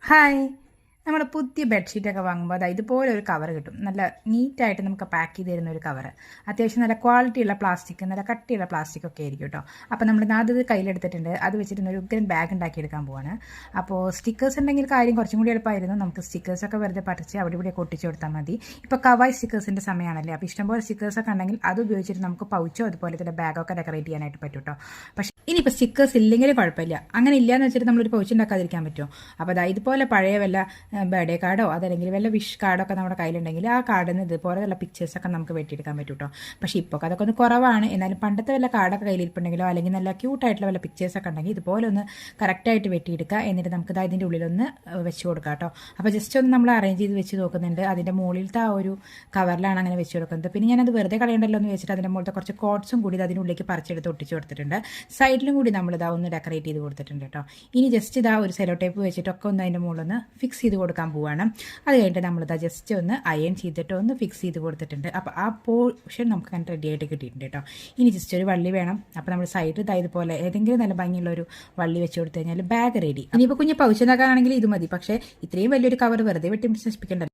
Hi. നമ്മൾ പുതിയ ബെഡ്ഷീറ്റൊക്കെ വാങ്ങുമ്പോൾ അതായത് ഇതുപോലെ ഒരു കവർ കിട്ടും. നല്ല നീറ്റായിട്ട് നമുക്ക് പാക്ക് ചെയ്ത് തരുന്ന ഒരു കവർ. അത്യാവശ്യം നല്ല ക്വാളിറ്റിയുള്ള പ്ലാസ്റ്റിക്, നല്ല കട്ടിയുള്ള പ്ലാസ്റ്റിക് ഒക്കെ ആയിരിക്കും കേട്ടോ. അപ്പോൾ നമ്മൾ അത് കയ്യിലെടുത്തിട്ടുണ്ട്. അത് വെച്ചിട്ട് ഒരു ഉഗ്രൻ ബാഗ് ഉണ്ടാക്കിയെടുക്കാൻ പോവാണ്. അപ്പോൾ സ്റ്റിക്കേഴ്സ് ഉണ്ടെങ്കിൽ കാര്യം കുറച്ചും കൂടി എളുപ്പമായിരുന്നു. നമുക്ക് സ്റ്റിക്കേഴ്സൊക്കെ വെറുതെ പറിച്ച് അവിടെ ഇവിടെ ഒട്ടിച്ച് കൊടുത്താൽ മതി. ഇപ്പോൾ കവായ് സ്റ്റിക്കേഴ്സിൻ്റെ സമയമാണല്ലേ. അപ്പോൾ ഇഷ്ടംപോലെ സ്റ്റിക്കേഴ്സൊക്കെ ഉണ്ടെങ്കിൽ അത് ഉപയോഗിച്ചിട്ട് നമുക്ക് പൗച്ചോ അതുപോലെ തന്നെ ബാഗൊക്കെ ഡെക്കറേറ്റ് ചെയ്യാനായിട്ട് പറ്റും കേട്ടോ. പക്ഷേ ഇനിയിപ്പോൾ സ്റ്റിക്കേഴ്സ് ഇല്ലെങ്കിലും കുഴപ്പമില്ല. അങ്ങനെ ഇല്ലയെന്ന് വെച്ചിട്ട് നമ്മളൊരു പൗച്ച് ഉണ്ടാക്കാതിരിക്കാൻ പറ്റുമോ? അപ്പോൾ അതായത് ഇതുപോലെ പഴയ വല്ല ബർത്ത്ഡേ കാർഡോ അതല്ലെങ്കിൽ വല്ല വിഷ് കാർഡൊക്കെ നമ്മുടെ കയ്യിലുണ്ടെങ്കിൽ ആ കാർഡിൽ നിന്ന് ഇതുപോലെയുള്ള പിക്ചേഴ്സൊക്കെ നമുക്ക് വെട്ടിയെടുക്കാൻ പറ്റും കേട്ടോ. പക്ഷേ ഇപ്പോൾ അതൊക്കെ ഒന്ന് കുറവാണ്. എന്നാലും പണ്ടത്തെ വല്ല കാർഡൊക്കെ കയ്യിലിരിപ്പുണ്ടെങ്കിലോ അല്ലെങ്കിൽ നല്ല ക്യൂട്ടായിട്ടുള്ള വല്ല പിക്ചേഴ്സൊക്കെ ഉണ്ടെങ്കിൽ ഇതുപോലെ ഒന്ന് കറക്റ്റായിട്ട് വെട്ടിയെടുക്കുക. എന്നിട്ട് നമുക്ക് ഇതിൻ്റെ ഉള്ളിലൊന്ന് വെച്ച് കൊടുക്കാം കേട്ടോ. അപ്പോൾ ജസ്റ്റ് ഒന്ന് നമ്മൾ അറേഞ്ച് ചെയ്ത് വെച്ച് നോക്കുന്നുണ്ട്. അതിൻ്റെ മുകളിലത്തെ ആ ഒരു കവറിലാണ് അങ്ങനെ വെച്ച് കൊടുക്കുന്നത്. പിന്നെ ഞാനത് വെറുതെ കളയണ്ടല്ലോ എന്ന് വെച്ചിട്ട് അതിൻ്റെ മുകളിലത്തെ കുറച്ച് കോട്ട്സും കൂടി അതിൻ്റെ ഉള്ളിലേക്ക് പറിച്ചെടുത്ത് ഒട്ടിച്ച് കൊടുത്തിട്ടുണ്ട്. സൈഡിലും കൂടി നമ്മളിതാ ഒന്ന് ഡെക്കറേറ്റ് ചെയ്ത് കൊടുത്തിട്ടുണ്ട് കേട്ടോ. ഇനി ജസ്റ്റ് ഇതാ ഒരു സെലോ ടേപ്പ് വെച്ചിട്ടൊക്കെ ഒന്ന് അതിൻ്റെ മുകളിലൊന്ന് ഫിക്സ് ചെയ്ത് കൊടുക്കാൻ പോവാണ്. അത് കഴിഞ്ഞിട്ട് നമ്മളിതാ ജസ്റ്റ് ഒന്ന് അയൺ ചെയ്തിട്ട് ഒന്ന് ഫിക്സ് ചെയ്ത് കൊടുത്തിട്ടുണ്ട്. അപ്പോൾ ആ പോർഷൻ നമുക്ക് അങ്ങനെ റെഡി ആയിട്ട് കിട്ടിയിട്ടുണ്ട് കേട്ടോ. ഇനി ജസ്റ്റ് ഒരു വള്ളി വേണം. അപ്പോൾ നമ്മൾ സൈഡ് ഇതുപോലെ ഏതെങ്കിലും നല്ല ഭംഗിയുള്ള ഒരു വള്ളി വെച്ച് കൊടുത്തു കഴിഞ്ഞാൽ ബാഗ് റെഡി. ഇനിയിപ്പോൾ കുഞ്ഞ് പൗച്ച് ഉണ്ടാക്കാനാണെങ്കിൽ ഇത് മതി. പക്ഷേ ഇത്രയും വലിയൊരു കവർ വെറുതെ വെട്ടി നശിപ്പിക്കേണ്ടല്ലോ.